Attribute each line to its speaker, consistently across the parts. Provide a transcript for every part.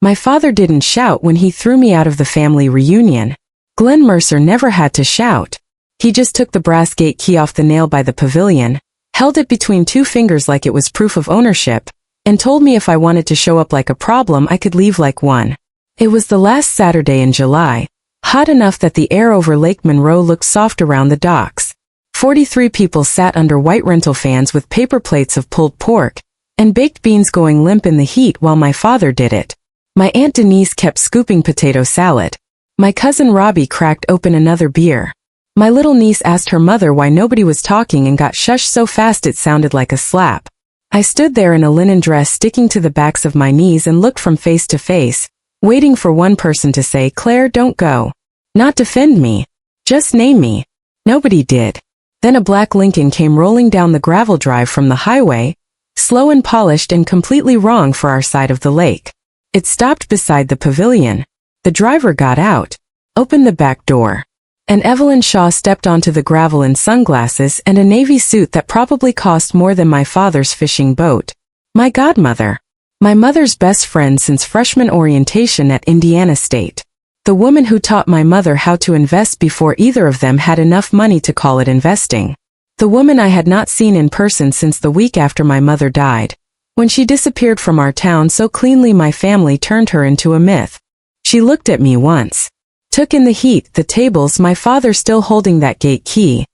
Speaker 1: My father didn't shout when he threw me out of the family reunion. Glenn Mercer never had to shout. He just took the brass gate key off the nail by the pavilion, held it between two fingers like it was proof of ownership, and told me if I wanted to show up like a problem I could leave like one. It was the last Saturday in July, hot enough that the air over Lake Monroe looked soft around the docks. 43 people sat under white rental fans with paper plates of pulled pork and baked beans going limp in the heat while my father did it. My Aunt Denise kept scooping potato salad. My cousin Robbie cracked open another beer. My little niece asked her mother why nobody was talking and got shushed so fast it sounded like a slap. I stood there in a linen dress sticking to the backs of my knees and looked from face to face, waiting for one person to say, "Claire, don't go." Not defend me. Just name me. Nobody did. Then a black Lincoln came rolling down the gravel drive from the highway, slow and polished and completely wrong for our side of the lake. It stopped beside the pavilion. The driver got out, opened the back door, and Evelyn Shaw stepped onto the gravel in sunglasses and a navy suit that probably cost more than my father's fishing boat. My godmother. My mother's best friend since freshman orientation at Indiana State. The woman who taught my mother how to invest before either of them had enough money to call it investing. The woman I had not seen in person since the week after my mother died, when she disappeared from our town so cleanly my family turned her into a myth. She looked at me once. Took in the heat, the tables, my father still holding that gate key.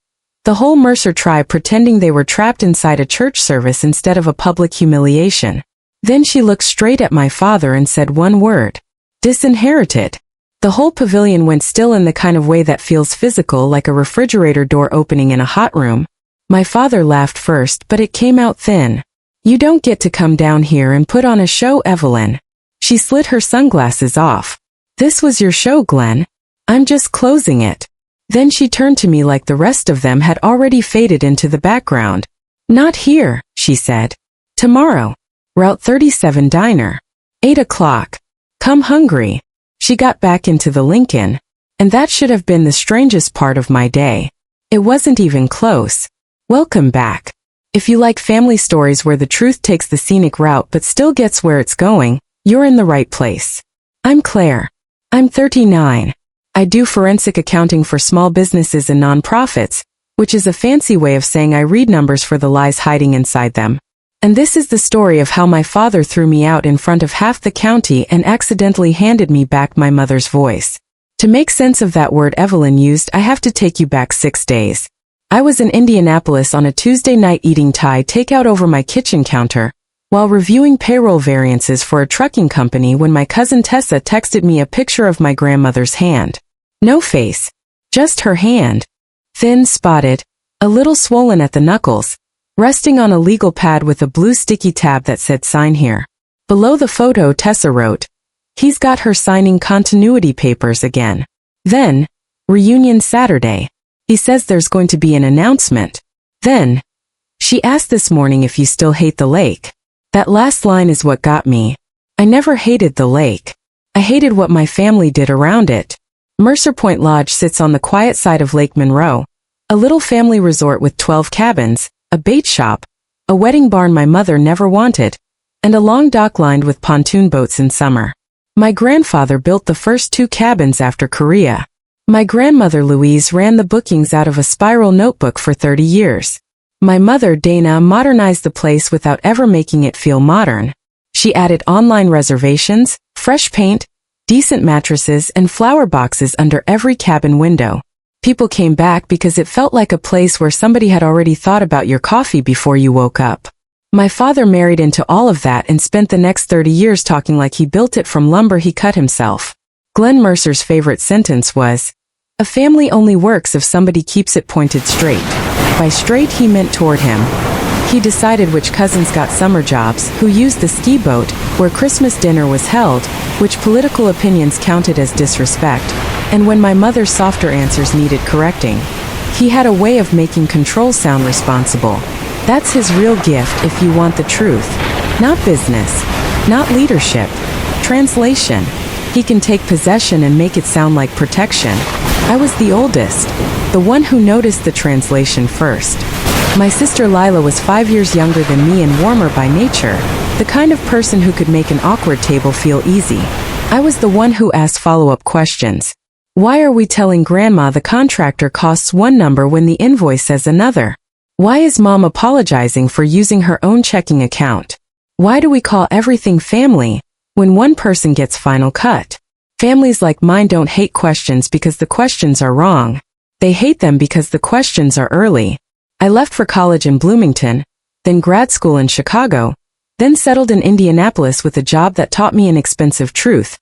Speaker 1: The whole Mercer tribe pretending they were trapped inside a church service instead of a public humiliation. Then she looked straight at my father and said one word. Disinherited. The whole pavilion went still in the kind of way that feels physical, like a refrigerator door opening in a hot room. My father laughed first, but it came out thin. "You don't get to come down here and put on a show, Evelyn." She slid her sunglasses off. "This was your show, Glenn. I'm just closing it." Then she turned to me like the rest of them had already faded into the background. "Not here," she said. "Tomorrow. Route 37 Diner. 8 o'clock. Come hungry." She got back into the Lincoln. And that should have been the strangest part of my day. It wasn't even close. Welcome back. If you like family stories where the truth takes the scenic route but still gets where it's going, you're in the right place. I'm Claire. I'm 39. I do forensic accounting for small businesses and nonprofits, which is a fancy way of saying I read numbers for the lies hiding inside them. And this is the story of how my father threw me out in front of half the county and accidentally handed me back my mother's voice. To make sense of that word Evelyn used, I have to take you back 6 days. I was in Indianapolis on a Tuesday night eating Thai takeout over my kitchen counter, while reviewing payroll variances for a trucking company when my cousin Tessa texted me a picture of my grandmother's hand. No face. Just her hand. Thin, spotted, a little swollen at the knuckles, resting on a legal pad with a blue sticky tab that said "Sign here." Below the photo Tessa wrote, "He's got her signing continuity papers again." Then, "Reunion Saturday. He says there's going to be an announcement." Then, "She asked this morning if you still hate the lake." That last line is what got me. I never hated the lake. I hated what my family did around it. Mercer Point Lodge sits on the quiet side of Lake Monroe, a little family resort with 12 cabins, a bait shop, a wedding barn my mother never wanted, and a long dock lined with pontoon boats in summer. My grandfather built the first 2 cabins after Korea. My grandmother Louise ran the bookings out of a spiral notebook for 30 years. My mother Dana modernized the place without ever making it feel modern. She added online reservations, fresh paint, decent mattresses, and flower boxes under every cabin window. People came back because it felt like a place where somebody had already thought about your coffee before you woke up. My father married into all of that and spent the next 30 years talking like he built it from lumber he cut himself. Glenn Mercer's favorite sentence was, "A family only works if somebody keeps it pointed straight." By straight he meant toward him. He decided which cousins got summer jobs, who used the ski boat, where Christmas dinner was held, which political opinions counted as disrespect, and when my mother's softer answers needed correcting. He had a way of making control sound responsible. That's his real gift if you want the truth. Not business. Not leadership. Translation. He can take possession and make it sound like protection. I was the oldest, the one who noticed the translation first. My sister Lila was 5 years younger than me and warmer by nature, The kind of person who could make an awkward table feel easy. I was the one who asked follow-up questions. Why are we telling Grandma the contractor costs one number when the invoice says another? Why is Mom apologizing for using her own checking account? Why do we call everything family when one person gets final cut? Families like mine don't hate questions because the questions are wrong. They hate them because the questions are early. I left for college in Bloomington, then grad school in Chicago, then settled in Indianapolis with a job that taught me an expensive truth.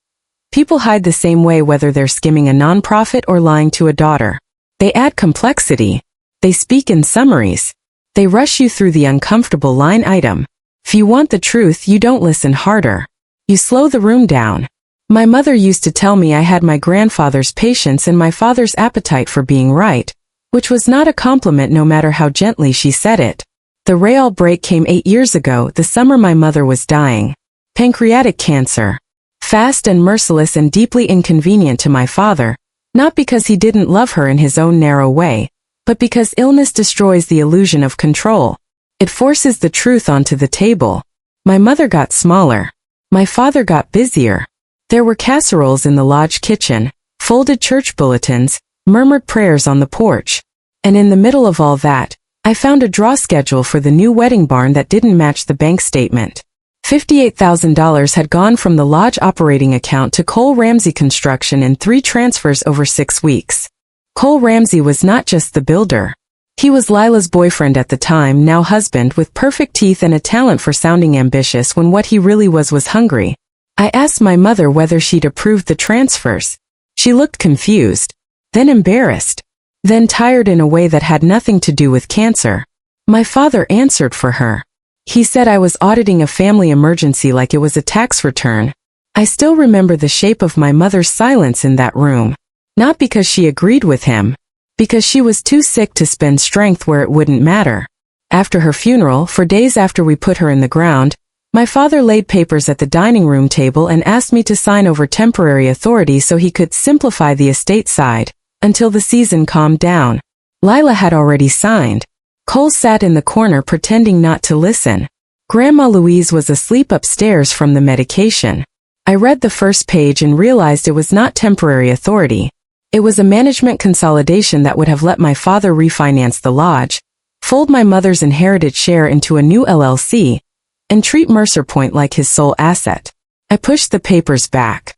Speaker 1: People hide the same way whether they're skimming a nonprofit or lying to a daughter. They add complexity. They speak in summaries. They rush you through the uncomfortable line item. If you want the truth, you don't listen harder. You slow the room down. My mother used to tell me I had my grandfather's patience and my father's appetite for being right, which was not a compliment no matter how gently she said it. The real break came 8 years ago, the summer my mother was dying. Pancreatic cancer. Fast and merciless and deeply inconvenient to my father, not because he didn't love her in his own narrow way, but because illness destroys the illusion of control. It forces the truth onto the table. My mother got smaller. My father got busier. There were casseroles in the lodge kitchen, folded church bulletins, murmured prayers on the porch. And in the middle of all that, I found a draw schedule for the new wedding barn that didn't match the bank statement. $58,000 had gone from the lodge operating account to Cole Ramsey Construction in 3 transfers over 6 weeks. Cole Ramsey was not just the builder. He was Lila's boyfriend at the time, now husband, with perfect teeth and a talent for sounding ambitious when what he really was hungry. I asked my mother whether she'd approved the transfers. She looked confused, then embarrassed, then tired in a way that had nothing to do with cancer. My father answered for her. He said I was auditing a family emergency like it was a tax return. I still remember the shape of my mother's silence in that room. Not because she agreed with him, because she was too sick to spend strength where it wouldn't matter. After her funeral, for days after we put her in the ground, my father laid papers at the dining room table and asked me to sign over temporary authority so he could simplify the estate side, until the season calmed down. Lila had already signed. Cole sat in the corner pretending not to listen. Grandma Louise was asleep upstairs from the medication. I read the first page and realized it was not temporary authority. It was a management consolidation that would have let my father refinance the lodge, fold my mother's inherited share into a new LLC, and treat Mercer Point like his sole asset. I pushed the papers back.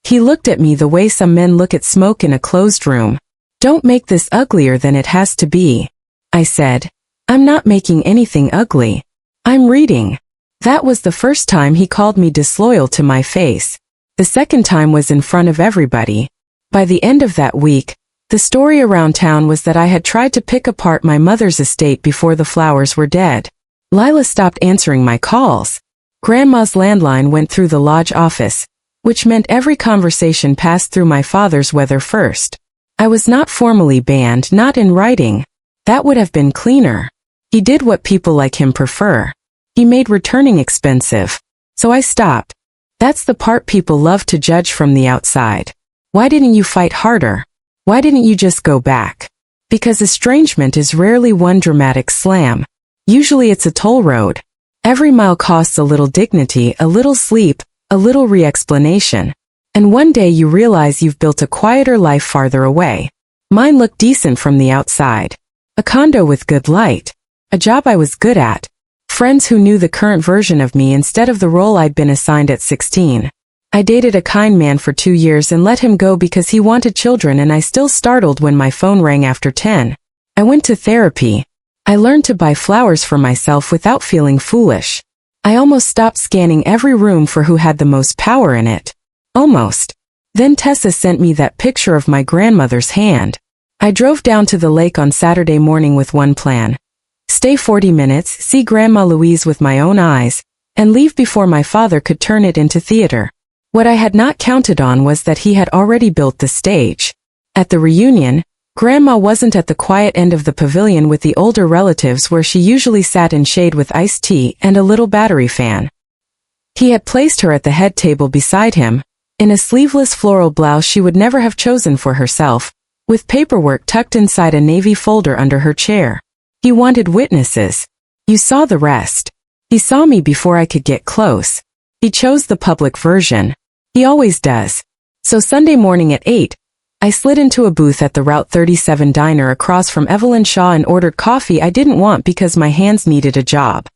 Speaker 1: He looked at me the way some men look at smoke in a closed room. "Don't make this uglier than it has to be," I said. "I'm not making anything ugly. I'm reading." That was the first time he called me disloyal to my face. The second time was in front of everybody. By the end of that week, the story around town was that I had tried to pick apart my mother's estate before the flowers were dead. Lila stopped answering my calls. Grandma's landline went through the lodge office, which meant every conversation passed through my father's weather first. I was not formally banned, not in writing. That would have been cleaner. He did what people like him prefer. He made returning expensive. So I stopped. That's the part people love to judge from the outside. Why didn't you fight harder? Why didn't you just go back? Because estrangement is rarely one dramatic slam. Usually it's a toll road. Every mile costs a little dignity, a little sleep, a little re-explanation. And one day you realize you've built a quieter life farther away. Mine looked decent from the outside. A condo with good light. A job I was good at. Friends who knew the current version of me instead of the role I'd been assigned at 16. I dated a kind man for 2 years and let him go because he wanted children, and I still startled when my phone rang after 10. I went to therapy. I learned to buy flowers for myself without feeling foolish. I almost stopped scanning every room for who had the most power in it. Almost. Then Tessa sent me that picture of my grandmother's hand. I drove down to the lake on Saturday morning with one plan. Stay 40 minutes, see Grandma Louise with my own eyes, and leave before my father could turn it into theater. What I had not counted on was that he had already built the stage. At the reunion, Grandma wasn't at the quiet end of the pavilion with the older relatives where she usually sat in shade with iced tea and a little battery fan. He had placed her at the head table beside him, in a sleeveless floral blouse she would never have chosen for herself, with paperwork tucked inside a navy folder under her chair. He wanted witnesses. You saw the rest. He saw me before I could get close. He chose the public version. He always does. So Sunday morning at 8, I slid into a booth at the Route 37 diner across from Evelyn Shaw and ordered coffee I didn't want because my hands needed a job.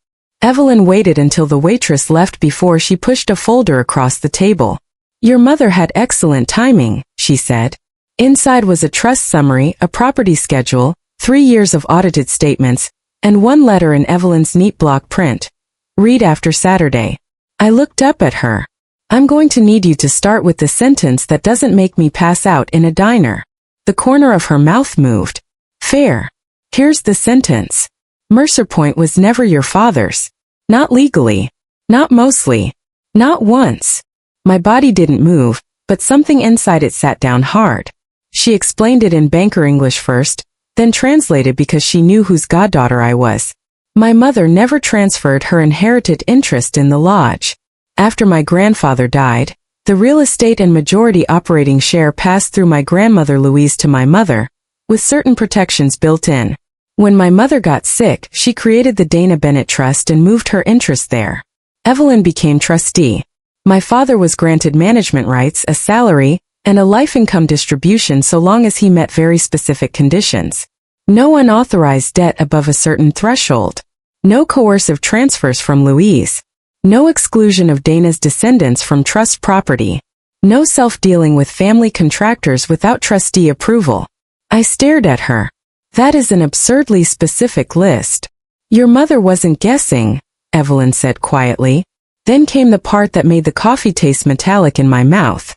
Speaker 1: Evelyn waited until the waitress left before she pushed a folder across the table. "Your mother had excellent timing," she said. Inside was a trust summary, a property schedule, 3 years of audited statements, and one letter in Evelyn's neat block print. "Read after Saturday." I looked up at her. "I'm going to need you to start with the sentence that doesn't make me pass out in a diner." The corner of her mouth moved. "Fair. Here's the sentence. Mercer Point was never your father's. Not legally. Not mostly. Not once." My body didn't move, but something inside it sat down hard. She explained it in banker English first, then translated because she knew whose goddaughter I was. My mother never transferred her inherited interest in the lodge. After my grandfather died, the real estate and majority operating share passed through my grandmother Louise to my mother, with certain protections built in. When my mother got sick, she created the Dana Bennett Trust and moved her interest there. Evelyn became trustee. My father was granted management rights, a salary, and a life income distribution so long as he met very specific conditions. No unauthorized debt above a certain threshold. No coercive transfers from Louise. No exclusion of Dana's descendants from trust property. No self-dealing with family contractors without trustee approval. I stared at her. "That is an absurdly specific list." "Your mother wasn't guessing," Evelyn said quietly. Then came the part that made the coffee taste metallic in my mouth.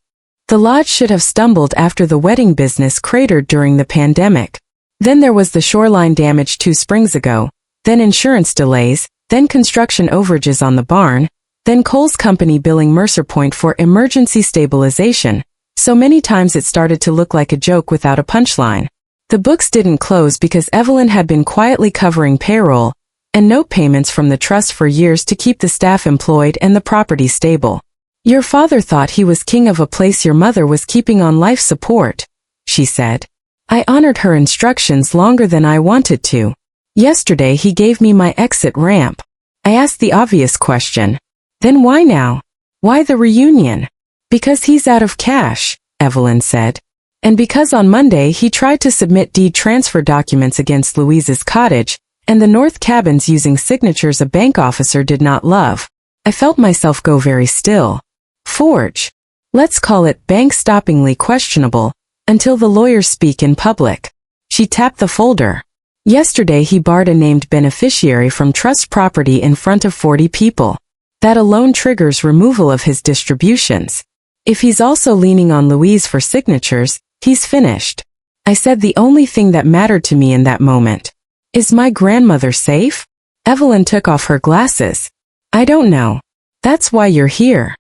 Speaker 1: The lodge should have stumbled after the wedding business cratered during the pandemic. Then there was the shoreline damage 2 springs ago, then insurance delays, then construction overages on the barn, then Cole's company billing Mercer Point for emergency stabilization, so many times it started to look like a joke without a punchline. The books didn't close because Evelyn had been quietly covering payroll and note payments from the trust for years to keep the staff employed and the property stable. "Your father thought he was king of a place your mother was keeping on life support," she said. I honored her instructions longer than I wanted to. Yesterday he gave me my exit ramp. I asked the obvious question. "Then why now? Why the reunion?" "Because he's out of cash," Evelyn said. "And because on Monday he tried to submit deed transfer documents against Louise's cottage, and the north cabins using signatures a bank officer did not love." I felt myself go very still. "Forge. Let's call it bank-stoppingly questionable, until the lawyers speak in public." She tapped the folder. "Yesterday he barred a named beneficiary from trust property in front of 40 people. That alone triggers removal of his distributions. If he's also leaning on Louise for signatures, he's finished." I said the only thing that mattered to me in that moment. "Is my grandmother safe?" Evelyn took off her glasses. "I don't know. That's why you're here.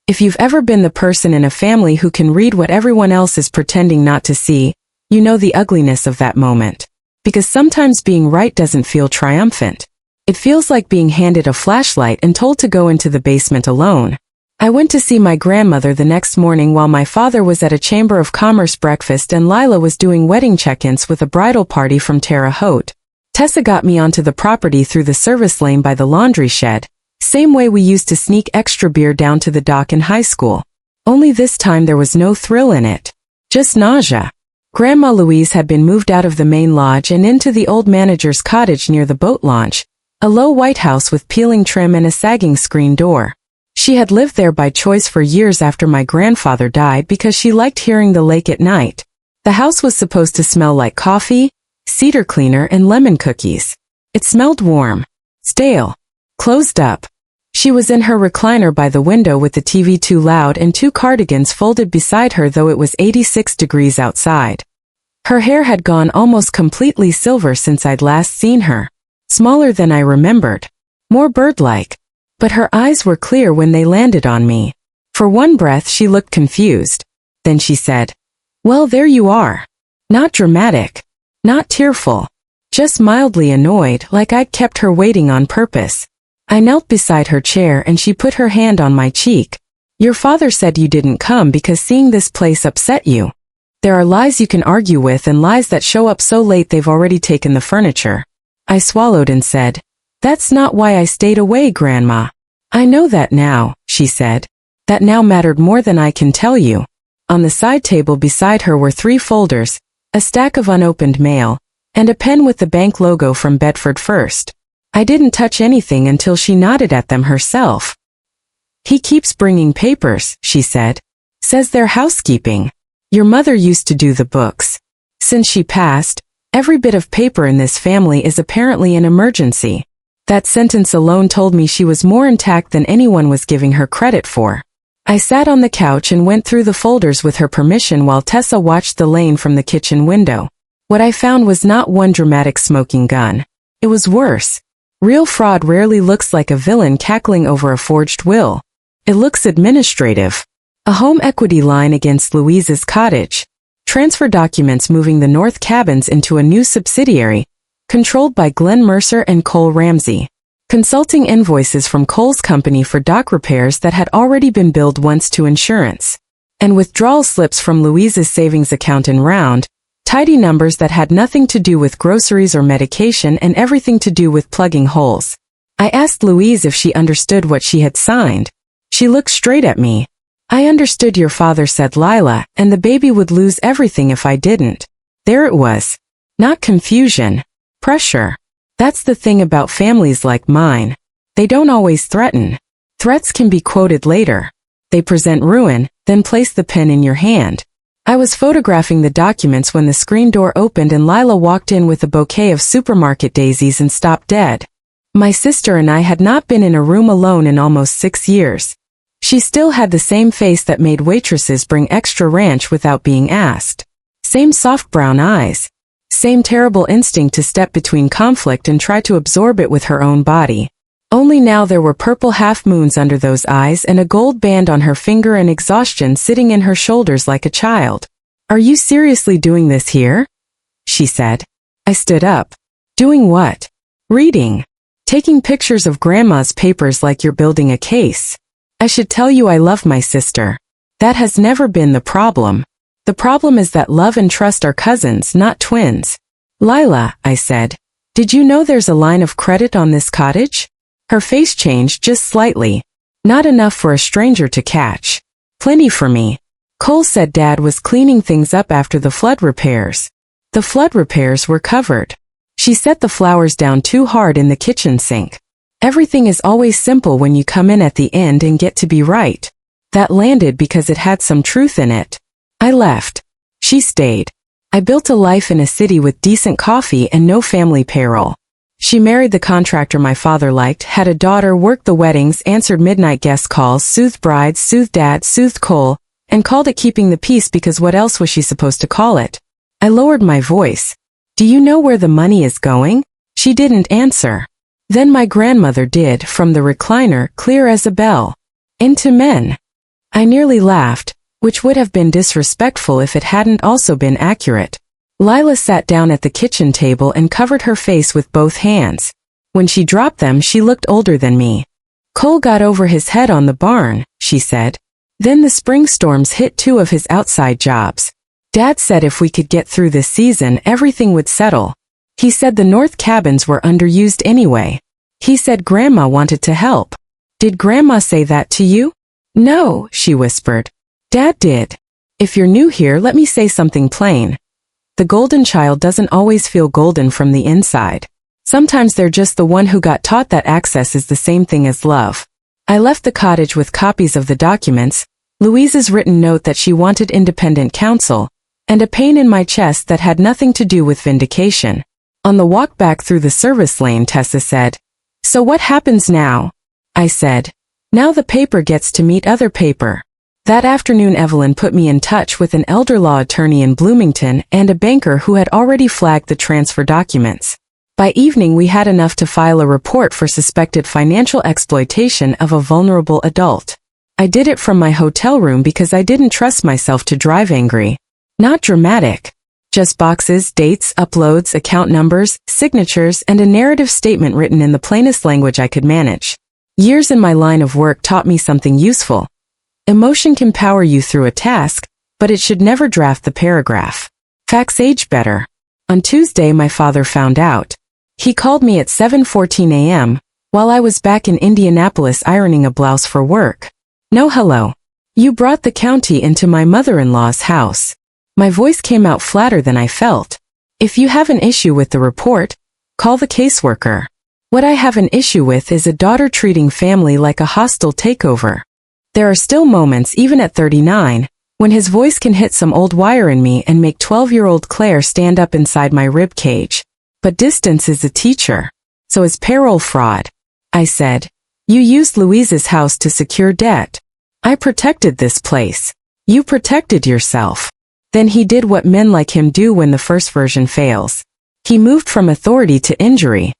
Speaker 1: If you've ever been the person in a family who can read what everyone else is pretending not to see, you know the ugliness of that moment. Because sometimes being right doesn't feel triumphant. It feels like being handed a flashlight and told to go into the basement alone." I went to see my grandmother the next morning while my father was at a Chamber of Commerce breakfast and Lila was doing wedding check-ins with a bridal party from Terre Haute. Tessa got me onto the property through the service lane by the laundry shed, same way we used to sneak extra beer down to the dock in high school. Only this time there was no thrill in it. Just nausea. Grandma Louise had been moved out of the main lodge and into the old manager's cottage near the boat launch, a low white house with peeling trim and a sagging screen door. She had lived there by choice for years after my grandfather died because she liked hearing the lake at night. The house was supposed to smell like coffee, cedar cleaner, and lemon cookies. It smelled warm, stale, closed up. She was in her recliner by the window with the TV too loud and 2 cardigans folded beside her though it was 86 degrees outside. Her hair had gone almost completely silver since I'd last seen her. Smaller than I remembered. More bird-like. But her eyes were clear when they landed on me. For one breath she looked confused. Then she said, "Well, there you are. Not dramatic. Not tearful. Just mildly annoyed, like I'd kept her waiting on purpose." I knelt beside her chair and she put her hand on my cheek. "Your father said you didn't come because seeing this place upset you. There are lies you can argue with and lies that show up so late they've already taken the furniture." I swallowed and said, That's not why I stayed away, Grandma. I know that now, she said. That now mattered more than I can tell you. On the side table beside her were 3 folders, a stack of unopened mail, and a pen with the bank logo from Bedford First. I didn't touch anything until she nodded at them herself. He keeps bringing papers, she said. Says they're housekeeping. Your mother used to do the books. Since she passed, every bit of paper in this family is apparently an emergency. That sentence alone told me she was more intact than anyone was giving her credit for. I sat on the couch and went through the folders with her permission while Tessa watched the lane from the kitchen window. What I found was not one dramatic smoking gun. It was worse. Real fraud rarely looks like a villain cackling over a forged will. It looks administrative. A home equity line against Louise's cottage. Transfer documents moving the North Cabins into a new subsidiary, controlled by Glenn Mercer and Cole Ramsey. Consulting invoices from Cole's company for dock repairs that had already been billed once to insurance. And withdrawal slips from Louise's savings account in round, tidy numbers that had nothing to do with groceries or medication and everything to do with plugging holes. I asked Louise if she understood what she had signed. She looked straight at me. I understood, your father, said Lila, and the baby would lose everything if I didn't. There it was. Not confusion. Pressure. That's the thing about families like mine. They don't always threaten. Threats can be quoted later. They present ruin, then place the pen in your hand. I was photographing the documents when the screen door opened and Lila walked in with a bouquet of supermarket daisies and stopped dead. My sister and I had not been in a room alone in almost 6 years. She still had the same face that made waitresses bring extra ranch without being asked. Same soft brown eyes. Same terrible instinct to step between conflict and try to absorb it with her own body. Only now there were purple half-moons under those eyes and a gold band on her finger and exhaustion sitting in her shoulders like a child. Are you seriously doing this here? She said. I stood up. Doing what? Reading. Taking pictures of Grandma's papers like you're building a case. I should tell you I love my sister. That has never been the problem. The problem is that love and trust are cousins, not twins. Lila, I said, did you know there's a line of credit on this cottage? Her face changed just slightly. Not enough for a stranger to catch. Plenty for me. Cole said Dad was cleaning things up after the flood repairs. The flood repairs were covered. She set the flowers down too hard in the kitchen sink. Everything is always simple when you come in at the end and get to be right. That landed because it had some truth in it. I left. She stayed. I built a life in a city with decent coffee and no family payroll. She married the contractor my father liked, had a daughter, worked the weddings, answered midnight guest calls, soothed brides, soothed Dad, soothed Cole, and called it keeping the peace because what else was she supposed to call it? I lowered my voice. Do you know where the money is going? She didn't answer. Then my grandmother did, from the recliner, clear as a bell. Into men. I nearly laughed, which would have been disrespectful if it hadn't also been accurate. Lila sat down at the kitchen table and covered her face with both hands. When she dropped them, she looked older than me. Cole got over his head on the barn, she said. Then the spring storms hit 2 of his outside jobs. Dad said if we could get through this season, everything would settle. He said the North Cabins were underused anyway. He said Grandma wanted to help. Did Grandma say that to you? No, she whispered. Dad did. If you're new here, let me say something plain. The golden child doesn't always feel golden from the inside. Sometimes they're just the one who got taught that access is the same thing as love. I left the cottage with copies of the documents, Louise's written note that she wanted independent counsel, and a pain in my chest that had nothing to do with vindication. On the walk back through the service lane, Tessa said, "So what happens now?" I said, "Now the paper gets to meet other paper." That afternoon Evelyn put me in touch with an elder law attorney in Bloomington and a banker who had already flagged the transfer documents. By evening we had enough to file a report for suspected financial exploitation of a vulnerable adult. I did it from my hotel room because I didn't trust myself to drive angry. Not dramatic. Just boxes, dates, uploads, account numbers, signatures, and a narrative statement written in the plainest language I could manage. Years in my line of work taught me something useful. Emotion can power you through a task, but it should never draft the paragraph. Facts age better. On Tuesday my father found out. He called me at 7:14 a.m., while I was back in Indianapolis ironing a blouse for work. No hello. You brought the county into my mother-in-law's house. My voice came out flatter than I felt. If you have an issue with the report, call the caseworker. What I have an issue with is a daughter treating family like a hostile takeover. There are still moments, even at 39, when his voice can hit some old wire in me and make 12-year-old Claire stand up inside my rib cage. But distance is a teacher. So is payroll fraud. I said, you used Louise's house to secure debt. I protected this place. You protected yourself. Then he did what men like him do when the first version fails. He moved from authority to injury.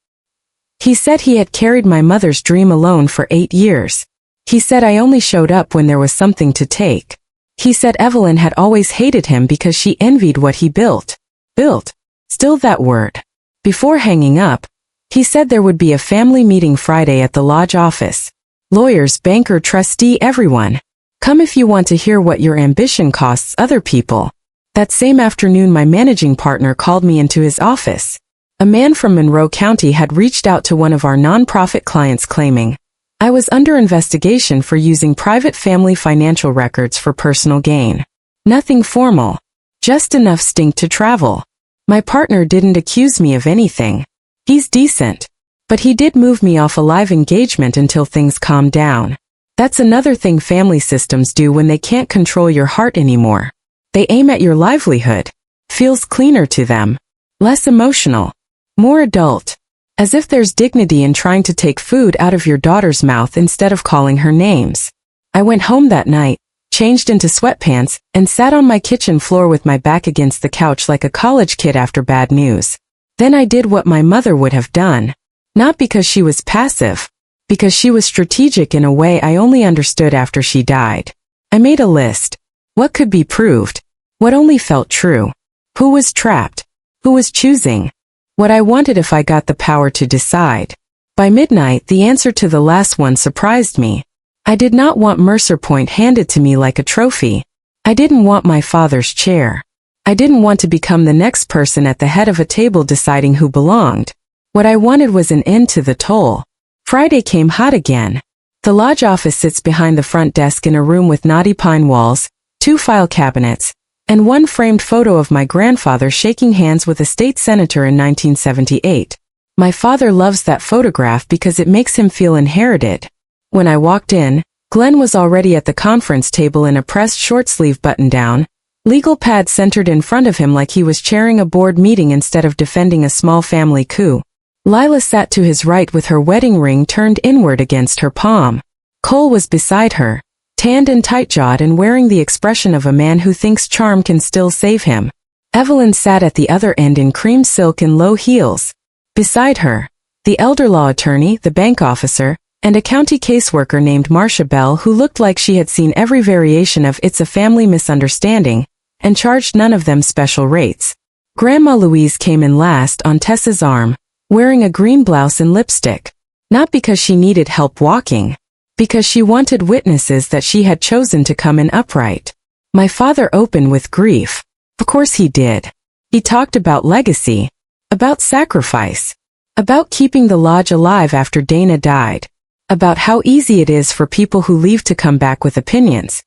Speaker 1: He said he had carried my mother's dream alone for 8 years. He said I only showed up when there was something to take. He said Evelyn had always hated him because she envied what he built. Built. Still that word. Before hanging up, he said there would be a family meeting Friday at the lodge office. Lawyers, banker, trustee, everyone. Come if you want to hear what your ambition costs other people. That same afternoon my managing partner called me into his office. A man from Monroe County had reached out to one of our nonprofit clients claiming I was under investigation for using private family financial records for personal gain. Nothing formal. Just enough stink to travel. My partner didn't accuse me of anything. He's decent. But he did move me off a live engagement until things calmed down. That's another thing family systems do when they can't control your heart anymore. They aim at your livelihood. Feels cleaner to them. Less emotional. More adult. As if there's dignity in trying to take food out of your daughter's mouth instead of calling her names. I went home that night, changed into sweatpants, and sat on my kitchen floor with my back against the couch like a college kid after bad news. Then I did what my mother would have done. Not because she was passive. Because she was strategic in a way I only understood after she died. I made a list. What could be proved? What only felt true? Who was trapped? Who was choosing? What I wanted if I got the power to decide. By midnight, the answer to the last one surprised me. I did not want Mercer Point handed to me like a trophy. I didn't want my father's chair. I didn't want to become the next person at the head of a table deciding who belonged. What I wanted was an end to the toll. Friday came hot again. The lodge office sits behind the front desk in a room with knotty pine walls, 2 file cabinets, and 1 framed photo of my grandfather shaking hands with a state senator in 1978. My father loves that photograph because it makes him feel inherited. When I walked in, Glenn was already at the conference table in a pressed short-sleeve button-down, legal pad centered in front of him like he was chairing a board meeting instead of defending a small family coup. Lila sat to his right with her wedding ring turned inward against her palm. Cole was beside her, tanned and tight-jawed and wearing the expression of a man who thinks charm can still save him. Evelyn sat at the other end in cream silk and low heels. Beside her, the elder law attorney, the bank officer, and a county caseworker named Marcia Bell who looked like she had seen every variation of It's a Family Misunderstanding, and charged none of them special rates. Grandma Louise came in last on Tessa's arm, wearing a green blouse and lipstick. Not because she needed help walking. Because she wanted witnesses that she had chosen to come in upright. My father opened with grief. Of course he did. He talked about legacy. About sacrifice. About keeping the lodge alive after Dana died. About how easy it is for people who leave to come back with opinions.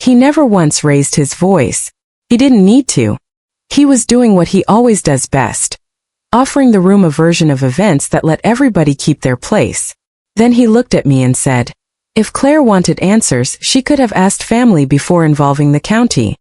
Speaker 1: He never once raised his voice. He didn't need to. He was doing what he always does best. Offering the room a version of events that let everybody keep their place. Then he looked at me and said, if Claire wanted answers, she could have asked family before involving the county.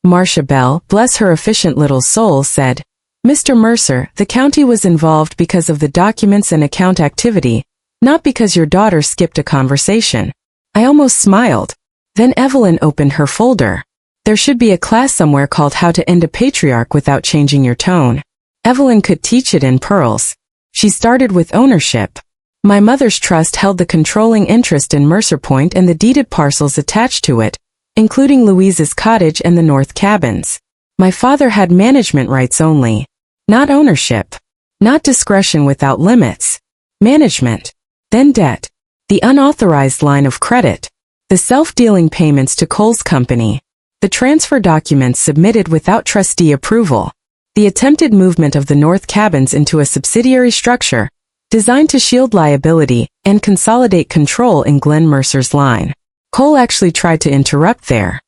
Speaker 1: Marcia Bell, bless her efficient little soul, said, Mr. Mercer, the county was involved because of the documents and account activity, not because your daughter skipped a conversation. I almost smiled. Then Evelyn opened her folder. There should be a class somewhere called How to End a Patriarch Without Changing Your Tone. Evelyn could teach it in pearls. She started with ownership. My mother's trust held the controlling interest in Mercer Point and the deeded parcels attached to it, including Louise's cottage and the north cabins. My father had management rights only. Not ownership. Not discretion without limits. Management. Then debt. The unauthorized line of credit. The self-dealing payments to Cole's company. The transfer documents submitted without trustee approval. the attempted movement of the North Cabins into a subsidiary structure, designed to shield liability and consolidate control in Glenn Mercer's line. Cole actually tried to interrupt there.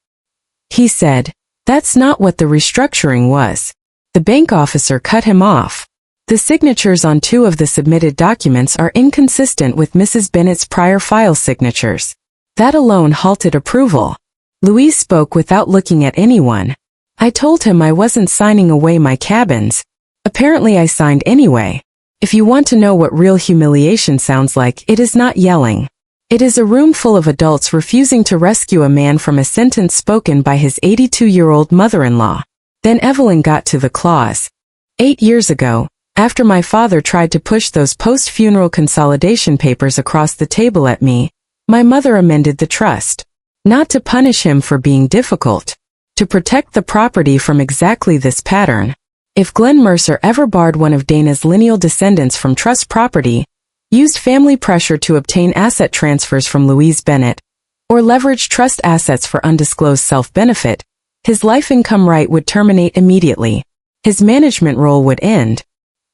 Speaker 1: He said, "That's not what the restructuring was." The bank officer cut him off. The signatures on 2 of the submitted documents are inconsistent with Mrs. Bennett's prior file signatures. That alone halted approval. Louise spoke without looking at anyone. "I told him I wasn't signing away my cabins. Apparently I signed anyway. If you want to know what real humiliation sounds like, it is not yelling. It is a room full of adults refusing to rescue a man from a sentence spoken by his 82-year-old mother-in-law." Then Evelyn got to the clause. 8 years ago, after my father tried to push those post-funeral consolidation papers across the table at me, my mother amended the trust. Not to punish him for being difficult. To protect the property from exactly this pattern. If Glenn Mercer ever barred one of Dana's lineal descendants from trust property, used family pressure to obtain asset transfers from Louise Bennett, or leveraged trust assets for undisclosed self-benefit, his life income right would terminate immediately. His management role would end.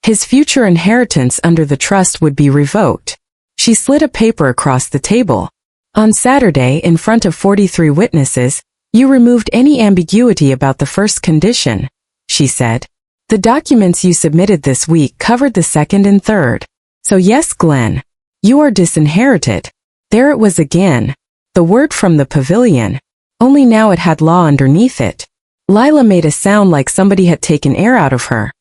Speaker 1: His future inheritance under the trust would be revoked. She slid a paper across the table. "On Saturday, in front of 43 witnesses, you removed any ambiguity about the first condition," she said. "The documents you submitted this week covered the second and third. So yes, Glenn, you are disinherited." There it was again. The word from the pavilion. Only now it had law underneath it. Lila made a sound like somebody had taken air out of her.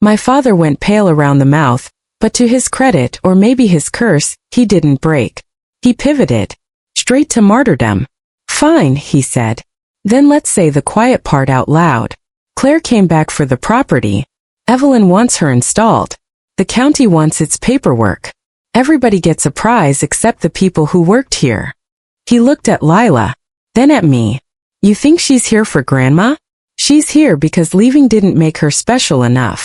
Speaker 1: My father went pale around the mouth, but to his credit, or maybe his curse, he didn't break. He pivoted. Straight to martyrdom. "Fine," he said. "Then let's say the quiet part out loud. Claire came back for the property. Evelyn wants her installed. The county wants its paperwork. Everybody gets a prize except the people who worked here." He looked at Lila, then at me. "You think she's here for Grandma? She's here because leaving didn't make her special enough.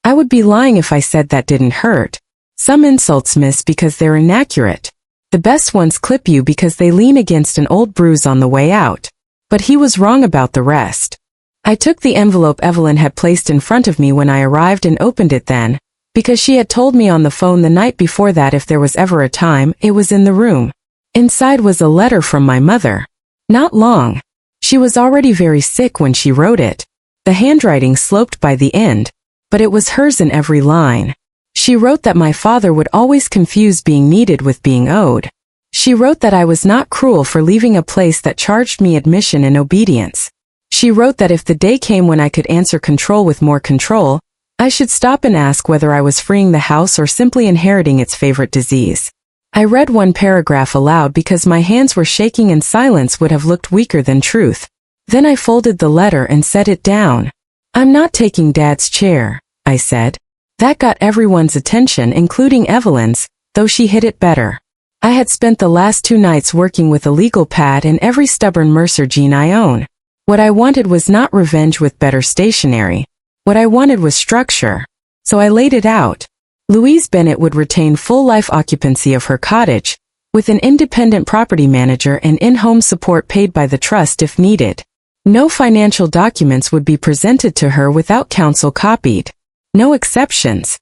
Speaker 1: I would be lying if I said that didn't hurt. Some insults miss because they're inaccurate. The best ones clip you because they lean against an old bruise on the way out." But he was wrong about the rest. I took the envelope Evelyn had placed in front of me when I arrived and opened it then, because she had told me on the phone the night before that if there was ever a time, it was in the room. Inside was a letter from my mother. Not long. She was already very sick when she wrote it. The handwriting sloped by the end, but it was hers in every line. She wrote that my father would always confuse being needed with being owed. She wrote that I was not cruel for leaving a place that charged me admission and obedience. She wrote that if the day came when I could answer control with more control, I should stop and ask whether I was freeing the house or simply inheriting its favorite disease. I read one paragraph aloud because my hands were shaking and silence would have looked weaker than truth. Then I folded the letter and set it down. "I'm not taking Dad's chair," I said. That got everyone's attention, including Evelyn's, though she hid it better. I had spent the last 2 nights working with a legal pad and every stubborn Mercer gene I own. What I wanted was not revenge with better stationery. What I wanted was structure. So I laid it out. Louise Bennett would retain full life occupancy of her cottage, with an independent property manager and in-home support paid by the trust if needed. No financial documents would be presented to her without counsel copied. No exceptions.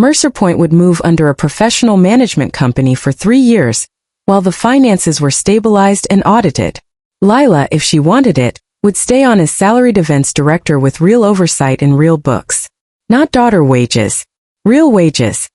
Speaker 1: Mercer Point would move under a professional management company for 3 years, while the finances were stabilized and audited. Lila, if she wanted it, would stay on as salaried events director with real oversight and real books. Not daughter wages. Real wages.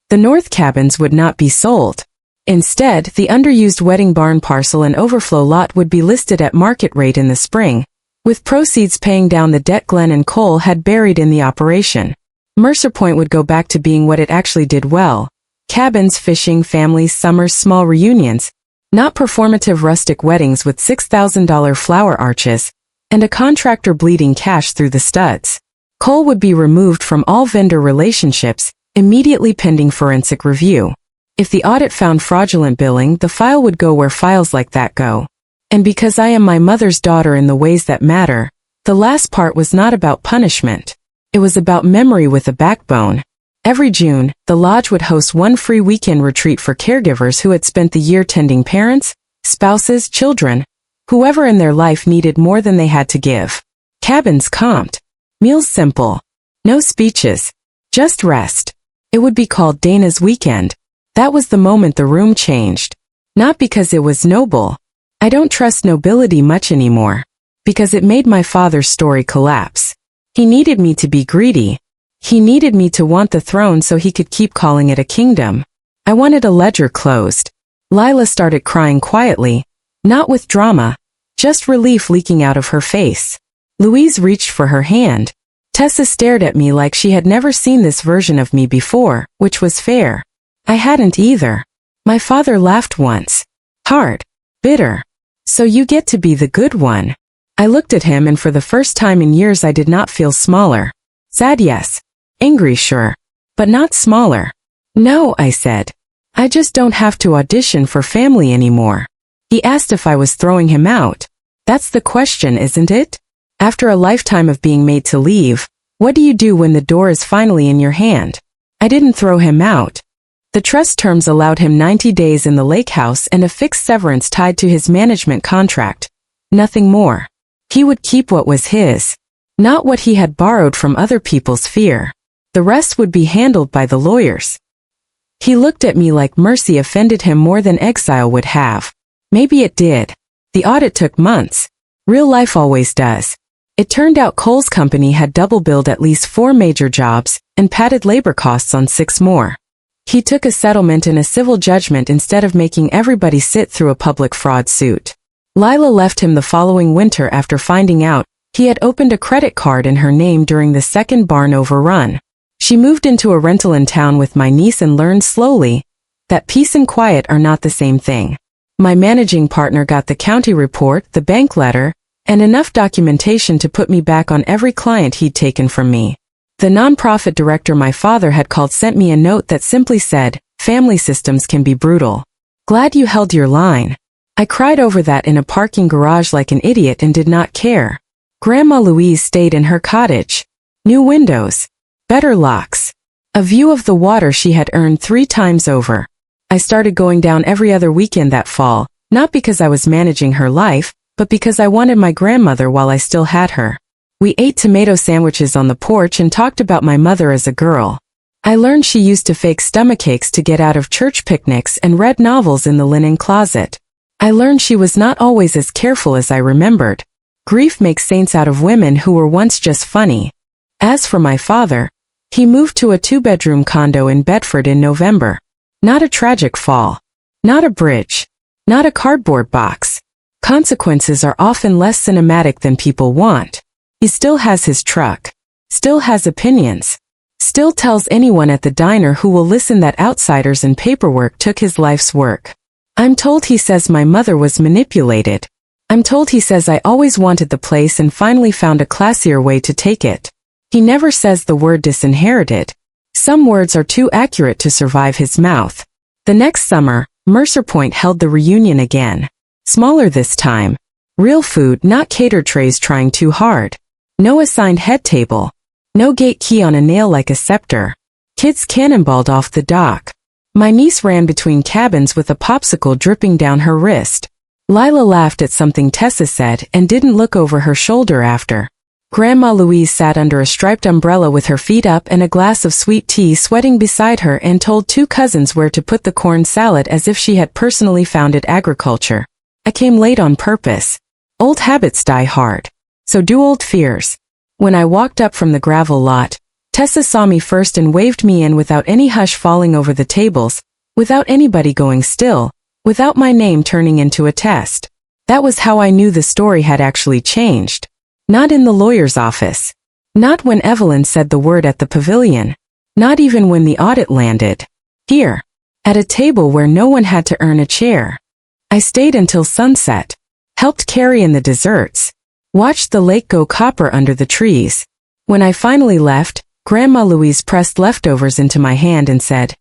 Speaker 1: The North Cabins would not be sold. Instead, the underused wedding barn parcel and overflow lot would be listed at market rate in the spring, with proceeds paying down the debt Glenn and Cole had buried in the operation. Mercer Point would go back to being what it actually did well. Cabins, fishing, families, summers, small reunions, not performative rustic weddings with $6,000 flower arches, and a contractor bleeding cash through the studs. Cole would be removed from all vendor relationships, immediately pending forensic review. If the audit found fraudulent billing, the file would go where files like that go. And because I am my mother's daughter in the ways that matter, the last part was not about punishment. It was about memory with a backbone. Every June, the lodge would host one free weekend retreat for caregivers who had spent the year tending parents, spouses, children, whoever in their life needed more than they had to give. Cabins comped. Meals simple. No speeches. Just rest. It would be called Dana's weekend. That was the moment the room changed. Not because it was noble. I don't trust nobility much anymore. Because it made my father's story collapse. He needed me to be greedy. He needed me to want the throne so he could keep calling it a kingdom. I wanted a ledger closed. Lila started crying quietly. Not with drama. Just relief leaking out of her face. Louise reached for her hand. Tessa stared at me like she had never seen this version of me before, which was fair. I hadn't either. My father laughed once. Hard. Bitter. So you get to be the good one. I looked at him and for the first time in years I did not feel smaller. Sad, yes. Angry, sure. But not smaller. No, I said. I just don't have to audition for family anymore. He asked if I was throwing him out. That's the question, isn't it? After a lifetime of being made to leave, what do you do when the door is finally in your hand? I didn't throw him out. The trust terms allowed him 90 days in the lake house and a fixed severance tied to his management contract. Nothing more. He would keep what was his. Not what he had borrowed from other people's fear. The rest would be handled by the lawyers. He looked at me like mercy offended him more than exile would have. Maybe it did. The audit took months. Real life always does. It turned out Cole's company had double-billed at least 4 major jobs and padded labor costs on 6 more. He took a settlement and a civil judgment instead of making everybody sit through a public fraud suit. Lila left him the following winter after finding out he had opened a credit card in her name during the second barn overrun. She moved into a rental in town with my niece and learned slowly that peace and quiet are not the same thing. My managing partner got the county report, the bank letter, and enough documentation to put me back on every client he'd taken from me. The nonprofit director my father had called sent me a note that simply said, "Family systems can be brutal. Glad you held your line." I cried over that in a parking garage like an idiot and did not care. Grandma Louise stayed in her cottage. New windows. Better locks. A view of the water she had earned 3 times over. I started going down every other weekend that fall, not because I was managing her life, but because I wanted my grandmother while I still had her. We ate tomato sandwiches on the porch and talked about my mother as a girl. I learned she used to fake stomachaches to get out of church picnics and read novels in the linen closet. I learned she was not always as careful as I remembered. Grief makes saints out of women who were once just funny. As for my father, he moved to a 2-bedroom condo in Bedford in November. Not a tragic fall. Not a bridge. Not a cardboard box. Consequences are often less cinematic than people want. He still has his truck. Still has opinions. Still tells anyone at the diner who will listen that outsiders and paperwork took his life's work. I'm told he says my mother was manipulated. I'm told he says I always wanted the place and finally found a classier way to take it. He never says the word disinherited. Some words are too accurate to survive his mouth. The next summer, Mercer Point held the reunion again. Smaller this time. Real food, not cater trays trying too hard. No assigned head table. No gate key on a nail like a scepter. Kids cannonballed off the dock. My niece ran between cabins with a popsicle dripping down her wrist. Lila laughed at something Tessa said and didn't look over her shoulder after. Grandma Louise sat under a striped umbrella with her feet up and a glass of sweet tea sweating beside her and told 2 cousins where to put the corn salad as if she had personally founded agriculture. I came late on purpose. Old habits die hard. So do old fears. When I walked up from the gravel lot, Tessa saw me first and waved me in without any hush falling over the tables, without anybody going still, without my name turning into a test. That was how I knew the story had actually changed. Not in the lawyer's office. Not when Evelyn said the word at the pavilion. Not even when the audit landed. Here. At a table where no one had to earn a chair. I stayed until sunset. Helped carry in the desserts. Watched the lake go copper under the trees. When I finally left, Grandma Louise pressed leftovers into my hand and said,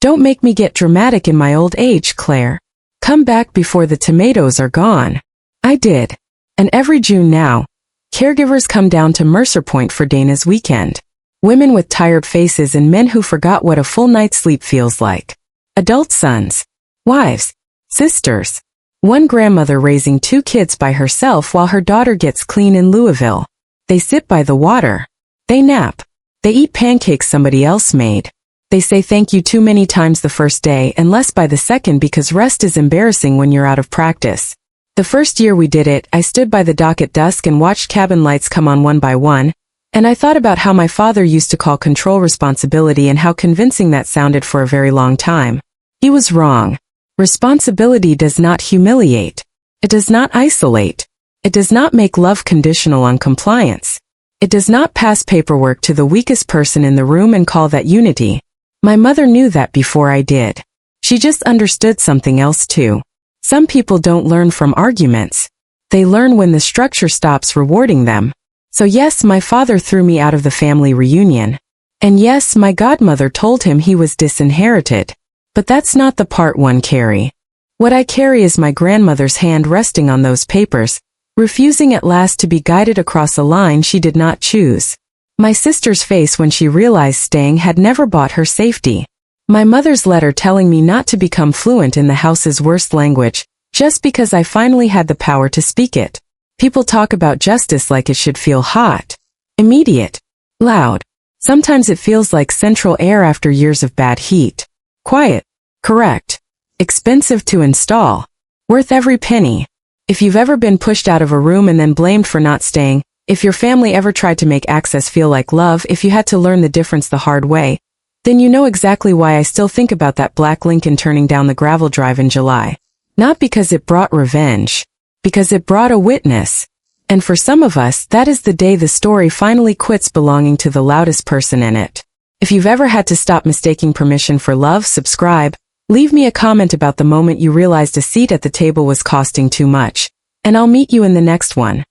Speaker 1: "Don't make me get dramatic in my old age, Claire. Come back before the tomatoes are gone." I did. And every June now, caregivers come down to Mercer Point for Dana's weekend. Women with tired faces and men who forgot what a full night's sleep feels like. Adult sons. Wives. Sisters. One grandmother raising 2 kids by herself while her daughter gets clean in Louisville. They sit by the water. They nap. They eat pancakes somebody else made. They say thank you too many times the first day and less by the second because rest is embarrassing when you're out of practice. The first year we did it, I stood by the dock at dusk and watched cabin lights come on one by one, and I thought about how my father used to call control responsibility and how convincing that sounded for a very long time. He was wrong. Responsibility does not humiliate. It does not isolate. It does not make love conditional on compliance. It does not pass paperwork to the weakest person in the room and call that unity. My mother knew that before I did. She just understood something else too. Some people don't learn from arguments. They learn when the structure stops rewarding them. So yes, my father threw me out of the family reunion. And yes, my godmother told him he was disinherited. But that's not the part one carry. What I carry is my grandmother's hand resting on those papers, refusing at last to be guided across a line she did not choose. My sister's face when she realized staying had never bought her safety. My mother's letter telling me not to become fluent in the house's worst language, just because I finally had the power to speak it. People talk about justice like it should feel hot, immediate, loud. Sometimes it feels like central air after years of bad heat. Quiet, correct, expensive to install, worth every penny. If you've ever been pushed out of a room and then blamed for not staying, if your family ever tried to make access feel like love, if you had to learn the difference the hard way, then you know exactly why I still think about that black Lincoln turning down the gravel drive in July. Not because it brought revenge, because it brought a witness. And for some of us, that is the day the story finally quits belonging to the loudest person in it. If you've ever had to stop mistaking permission for love, subscribe, leave me a comment about the moment you realized a seat at the table was costing too much, and I'll meet you in the next one.